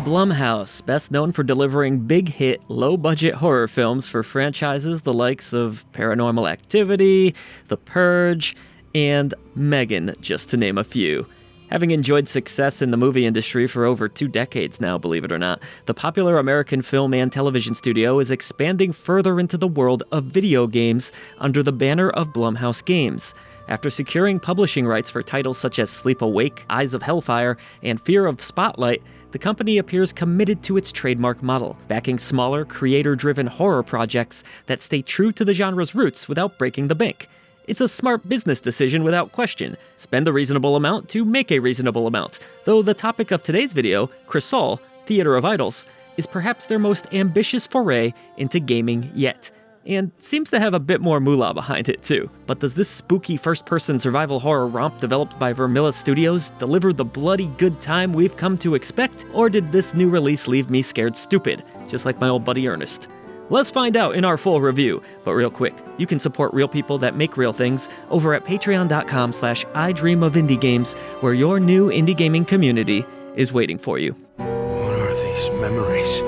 Blumhouse, best known for delivering big-hit, low-budget horror films for franchises the likes of Paranormal Activity, The Purge, and Megan, just to name a few. Having enjoyed success in the movie industry for over 2 decades now, believe it or not, the popular American film and television studio is expanding further into the world of video games under the banner of Blumhouse Games. After securing publishing rights for titles such as Sleep Awake, Eyes of Hellfire, and Fear of Spotlight, the company appears committed to its trademark model, backing smaller, creator-driven horror projects that stay true to the genre's roots without breaking the bank. It's a smart business decision without question. Spend a reasonable amount to make a reasonable amount. Though the topic of today's video, Crisol, Theater of Idols, is perhaps their most ambitious foray into gaming yet. And seems to have a bit more moolah behind it too. But does this spooky first-person survival horror romp developed by Vermilla Studios deliver the bloody good time we've come to expect? Or did this new release leave me scared stupid, just like my old buddy Ernest? Let's find out in our full review, but real quick, you can support real people that make real things over at patreon.com/idreamofindiegames, where your new indie gaming community is waiting for you. What are these memories?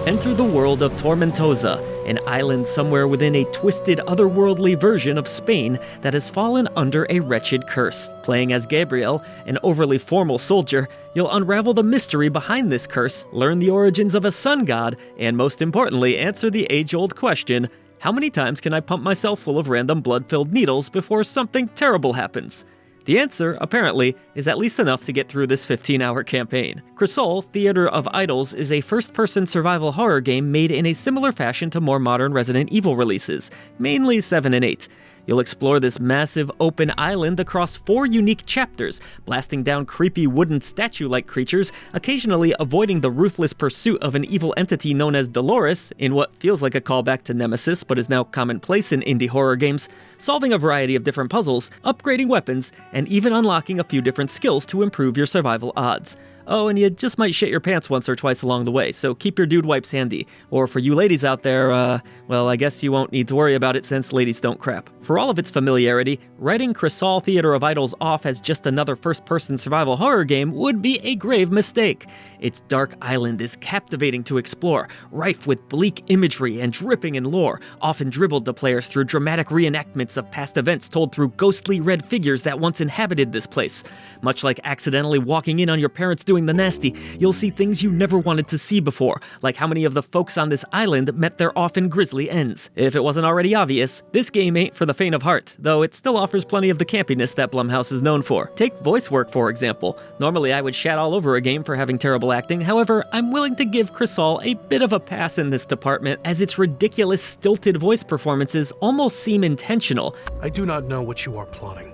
Enter the world of Tormentosa, an island somewhere within a twisted, otherworldly version of Spain that has fallen under a wretched curse. Playing as Gabriel, an overly formal soldier, you'll unravel the mystery behind this curse, learn the origins of a sun god, and most importantly, answer the age-old question, how many times can I pump myself full of random blood-filled needles before something terrible happens? The answer, apparently, is at least enough to get through this 15-hour campaign. Crisol, Theater of Idols, is a first-person survival horror game made in a similar fashion to more modern Resident Evil releases, mainly 7 and 8. You'll explore this massive open island across 4 unique chapters, blasting down creepy wooden statue-like creatures, occasionally avoiding the ruthless pursuit of an evil entity known as Dolores, in what feels like a callback to Nemesis but is now commonplace in indie horror games, solving a variety of different puzzles, upgrading weapons, and even unlocking a few different skills to improve your survival odds. Oh, and you just might shit your pants once or twice along the way, so keep your dude wipes handy. Or for you ladies out there, well, I guess you won't need to worry about it since ladies don't crap. For all of its familiarity, writing Crisol Theater of Idols off as just another first-person survival horror game would be a grave mistake. Its dark island is captivating to explore, rife with bleak imagery and dripping in lore, often dribbled to players through dramatic reenactments of past events told through ghostly red figures that once inhabited this place. Much like accidentally walking in on your parents doing the nasty, you'll see things you never wanted to see before, like how many of the folks on this island met their often grisly ends. If it wasn't already obvious, this game ain't for the faint of heart, though it still offers plenty of the campiness that Blumhouse is known for. Take voice work, for example. Normally I would shat all over a game for having terrible acting, however, I'm willing to give Crisol a bit of a pass in this department, as its ridiculous, stilted voice performances almost seem intentional. I do not know what you are plotting,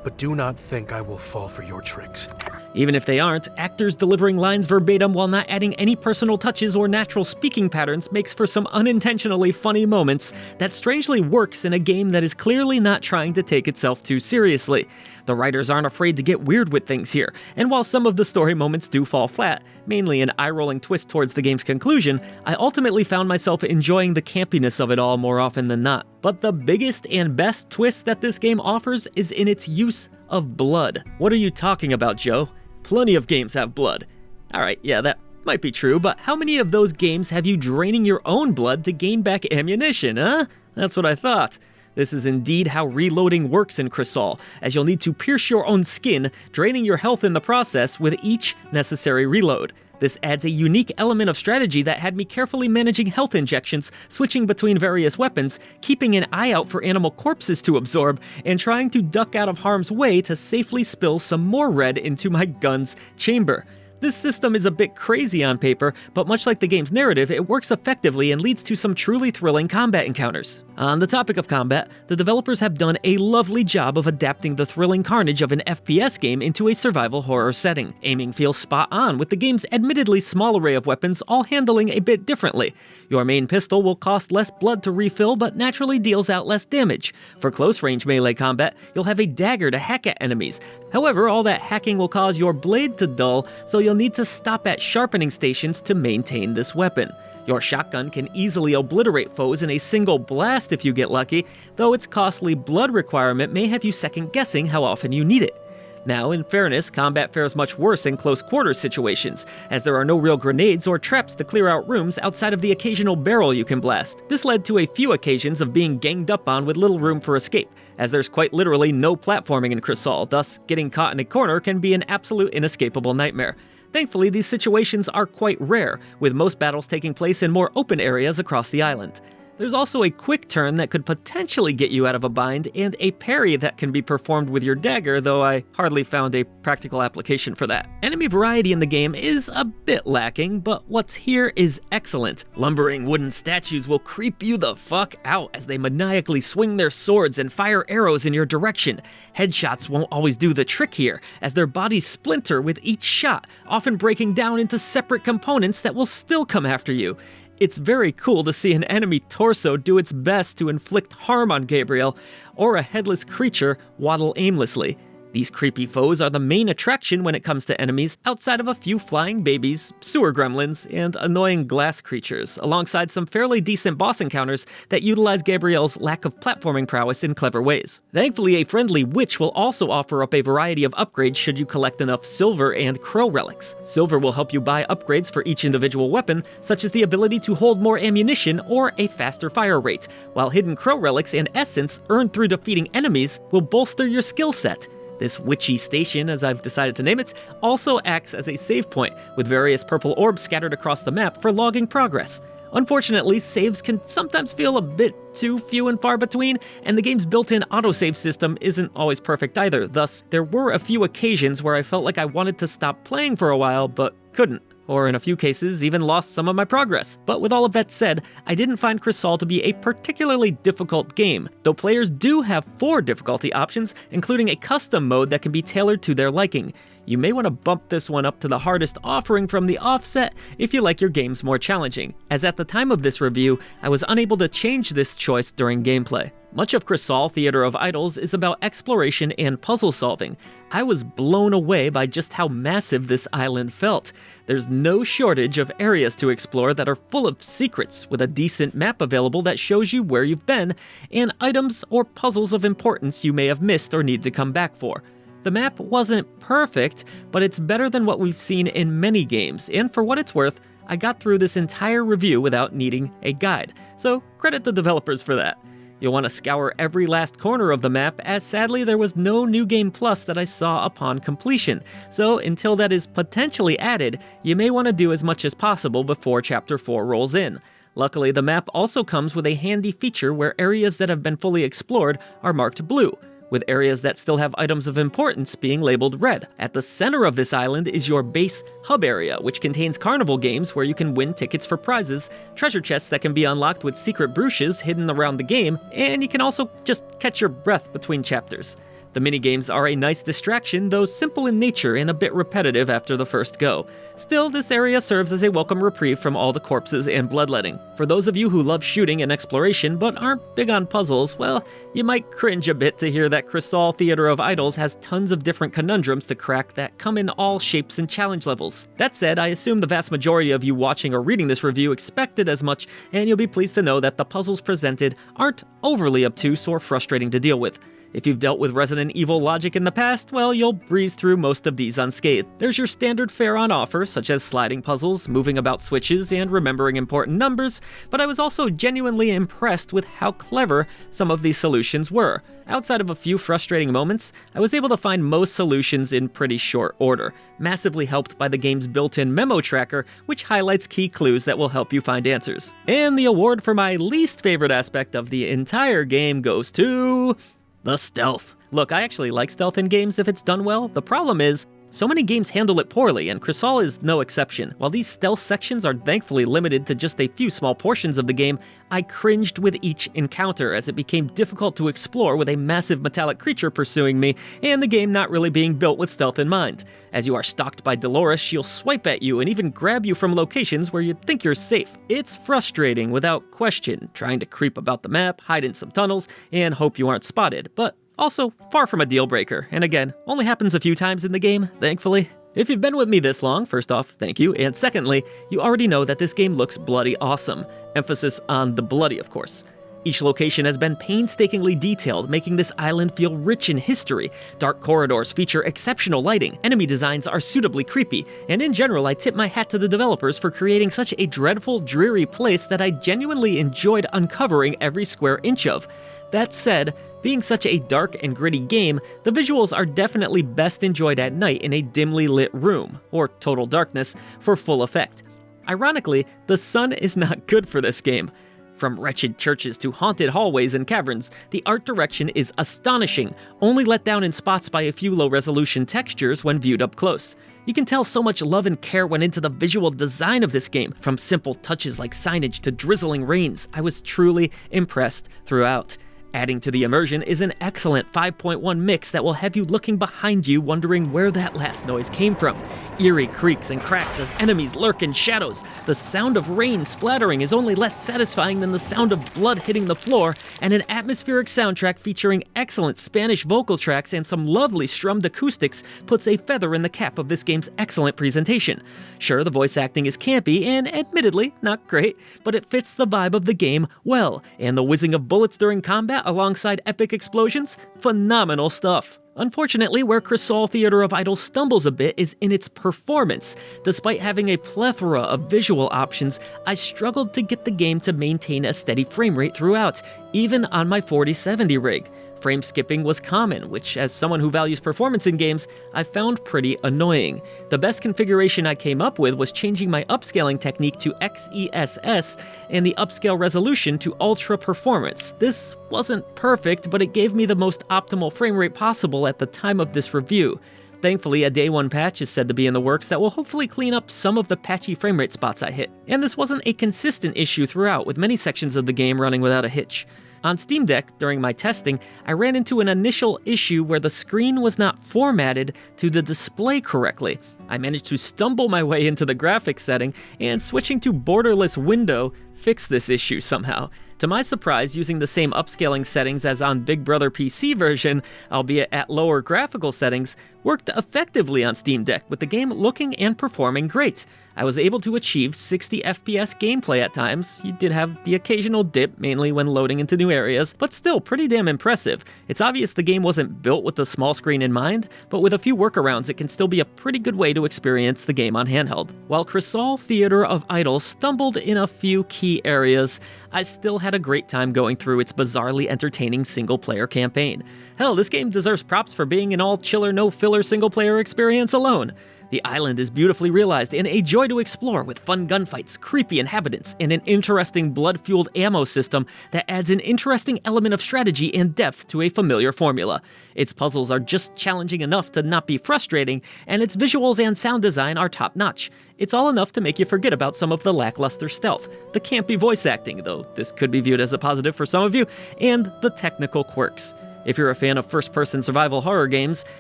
but do not think I will fall for your tricks. Even if they aren't, actors delivering lines verbatim while not adding any personal touches or natural speaking patterns makes for some unintentionally funny moments that strangely works in a game that is clearly not trying to take itself too seriously. The writers aren't afraid to get weird with things here, and while some of the story moments do fall flat, mainly an eye-rolling twist towards the game's conclusion, I ultimately found myself enjoying the campiness of it all more often than not. But the biggest and best twist that this game offers is in its use of blood. What are you talking about, Joe? Plenty of games have blood. Alright, yeah, that might be true, but how many of those games have you draining your own blood to gain back ammunition, huh? That's what I thought. This is indeed how reloading works in Crisol, as you'll need to pierce your own skin, draining your health in the process with each necessary reload. This adds a unique element of strategy that had me carefully managing health injections, switching between various weapons, keeping an eye out for animal corpses to absorb, and trying to duck out of harm's way to safely spill some more red into my gun's chamber. This system is a bit crazy on paper, but much like the game's narrative, it works effectively and leads to some truly thrilling combat encounters. On the topic of combat, the developers have done a lovely job of adapting the thrilling carnage of an FPS game into a survival horror setting. Aiming feels spot on, with the game's admittedly small array of weapons all handling a bit differently. Your main pistol will cost less blood to refill, but naturally deals out less damage. For close-range melee combat, you'll have a dagger to hack at enemies. However, all that hacking will cause your blade to dull, so you'll need to stop at sharpening stations to maintain this weapon. Your shotgun can easily obliterate foes in a single blast if you get lucky, though its costly blood requirement may have you second-guessing how often you need it. Now, in fairness, combat fares much worse in close-quarters situations, as there are no real grenades or traps to clear out rooms outside of the occasional barrel you can blast. This led to a few occasions of being ganged up on with little room for escape, as there's quite literally no platforming in Crisol, thus getting caught in a corner can be an absolute inescapable nightmare. Thankfully, these situations are quite rare, with most battles taking place in more open areas across the island. There's also a quick turn that could potentially get you out of a bind, and a parry that can be performed with your dagger, though I hardly found a practical application for that. Enemy variety in the game is a bit lacking, but what's here is excellent. Lumbering wooden statues will creep you the fuck out as they maniacally swing their swords and fire arrows in your direction. Headshots won't always do the trick here, as their bodies splinter with each shot, often breaking down into separate components that will still come after you. It's very cool to see an enemy torso do its best to inflict harm on Gabriel, or a headless creature waddle aimlessly. These creepy foes are the main attraction when it comes to enemies, outside of a few flying babies, sewer gremlins, and annoying glass creatures, alongside some fairly decent boss encounters that utilize Gabriel's lack of platforming prowess in clever ways. Thankfully, a friendly witch will also offer up a variety of upgrades should you collect enough silver and crow relics. Silver will help you buy upgrades for each individual weapon, such as the ability to hold more ammunition or a faster fire rate, while hidden crow relics and essence earned through defeating enemies will bolster your skill set. This witchy station, as I've decided to name it, also acts as a save point, with various purple orbs scattered across the map for logging progress. Unfortunately, saves can sometimes feel a bit too few and far between, and the game's built-in autosave system isn't always perfect either, thus there were a few occasions where I felt like I wanted to stop playing for a while, but couldn't. Or in a few cases, even lost some of my progress. But with all of that said, I didn't find Crisol to be a particularly difficult game, though players do have 4 difficulty options, including a custom mode that can be tailored to their liking. You may want to bump this one up to the hardest offering from the offset if you like your games more challenging, as at the time of this review, I was unable to change this choice during gameplay. Much of Crisol Theater of Idols is about exploration and puzzle solving. I was blown away by just how massive this island felt. There's no shortage of areas to explore that are full of secrets, with a decent map available that shows you where you've been, and items or puzzles of importance you may have missed or need to come back for. The map wasn't perfect, but it's better than what we've seen in many games, and for what it's worth, I got through this entire review without needing a guide, so credit the developers for that. You'll want to scour every last corner of the map, as sadly there was no New Game Plus that I saw upon completion, so until that is potentially added, you may want to do as much as possible before Chapter 4 rolls in. Luckily, the map also comes with a handy feature where areas that have been fully explored are marked blue, with areas that still have items of importance being labeled red. At the center of this island is your base hub area, which contains carnival games where you can win tickets for prizes, treasure chests that can be unlocked with secret brooches hidden around the game, and you can also just catch your breath between chapters. The minigames are a nice distraction, though simple in nature and a bit repetitive after the first go. Still, this area serves as a welcome reprieve from all the corpses and bloodletting. For those of you who love shooting and exploration but aren't big on puzzles, well, you might cringe a bit to hear that Crisol Theater of Idols has tons of different conundrums to crack that come in all shapes and challenge levels. That said, I assume the vast majority of you watching or reading this review expected as much, and you'll be pleased to know that the puzzles presented aren't overly obtuse or frustrating to deal with. If you've dealt with Resident Evil logic in the past, well, you'll breeze through most of these unscathed. There's your standard fare on offer, such as sliding puzzles, moving about switches, and remembering important numbers, but I was also genuinely impressed with how clever some of these solutions were. Outside of a few frustrating moments, I was able to find most solutions in pretty short order, massively helped by the game's built-in memo tracker, which highlights key clues that will help you find answers. And the award for my least favorite aspect of the entire game goes to the stealth. Look, I actually like stealth in games if it's done well. The problem is, so many games handle it poorly, and Crisol is no exception. While these stealth sections are thankfully limited to just a few small portions of the game, I cringed with each encounter as it became difficult to explore with a massive metallic creature pursuing me, and the game not really being built with stealth in mind. As you are stalked by Dolores, she'll swipe at you and even grab you from locations where you'd think you're safe. It's frustrating without question, trying to creep about the map, hide in some tunnels, and hope you aren't spotted, but also far from a deal breaker, and again, only happens a few times in the game, thankfully. If you've been with me this long, first off, thank you, and secondly, you already know that this game looks bloody awesome. Emphasis on the bloody, of course. Each location has been painstakingly detailed, making this island feel rich in history. Dark corridors feature exceptional lighting, enemy designs are suitably creepy, and in general I tip my hat to the developers for creating such a dreadful, dreary place that I genuinely enjoyed uncovering every square inch of. That said, being such a dark and gritty game, the visuals are definitely best enjoyed at night in a dimly lit room, or total darkness, for full effect. Ironically, the sun is not good for this game. From wretched churches to haunted hallways and caverns, the art direction is astonishing, only let down in spots by a few low-resolution textures when viewed up close. You can tell so much love and care went into the visual design of this game, from simple touches like signage to drizzling rains. I was truly impressed throughout. Adding to the immersion is an excellent 5.1 mix that will have you looking behind you wondering where that last noise came from. Eerie creaks and cracks as enemies lurk in shadows. The sound of rain splattering is only less satisfying than the sound of blood hitting the floor, and an atmospheric soundtrack featuring excellent Spanish vocal tracks and some lovely strummed acoustics puts a feather in the cap of this game's excellent presentation. Sure, the voice acting is campy and admittedly not great, but it fits the vibe of the game well, and the whizzing of bullets during combat alongside epic explosions? Phenomenal stuff. Unfortunately, where Crisol Theater of Idols stumbles a bit is in its performance. Despite having a plethora of visual options, I struggled to get the game to maintain a steady frame rate throughout, even on my 4070 rig. Frame skipping was common, which, as someone who values performance in games, I found pretty annoying. The best configuration I came up with was changing my upscaling technique to XESS and the upscale resolution to Ultra Performance. This wasn't perfect, but it gave me the most optimal frame rate possible at the time of this review. Thankfully, a day one patch is said to be in the works that will hopefully clean up some of the patchy frame rate spots I hit. And this wasn't a consistent issue throughout, with many sections of the game running without a hitch. On Steam Deck, during my testing, I ran into an initial issue where the screen was not formatted to the display correctly. I managed to stumble my way into the graphics setting, and switching to borderless window fixed this issue somehow. To my surprise, using the same upscaling settings as on Big Brother PC version, albeit at lower graphical settings, worked effectively on Steam Deck, with the game looking and performing great. I was able to achieve 60 FPS gameplay at times. You did have the occasional dip, mainly when loading into new areas, but still pretty damn impressive. It's obvious the game wasn't built with the small screen in mind, but with a few workarounds it can still be a pretty good way to experience the game on handheld. While Crisol Theater of Idols stumbled in a few key areas, I still had a great time going through its bizarrely entertaining single-player campaign. Hell, this game deserves props for being an all-chiller, no-filler single-player experience alone. The island is beautifully realized and a joy to explore, with fun gunfights, creepy inhabitants, and an interesting blood-fueled ammo system that adds an interesting element of strategy and depth to a familiar formula. Its puzzles are just challenging enough to not be frustrating, and its visuals and sound design are top-notch. It's all enough to make you forget about some of the lackluster stealth, the campy voice acting, though this could be viewed as a positive for some of you, and the technical quirks. If you're a fan of first-person survival horror games,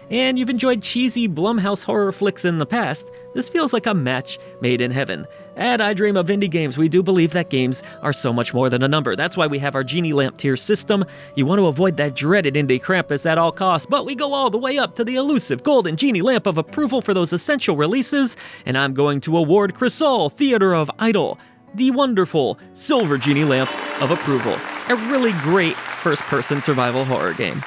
and you've enjoyed cheesy Blumhouse horror flicks in the past, this feels like a match made in heaven. At I Dream of Indie Games, we do believe that games are so much more than a number. That's why we have our Genie Lamp tier system. You want to avoid that dreaded Indie Krampus at all costs, but we go all the way up to the elusive golden Genie Lamp of approval for those essential releases, and I'm going to award Crisol Theater of Idol the wonderful Silver Genie Lamp of approval. A really great first-person survival horror game.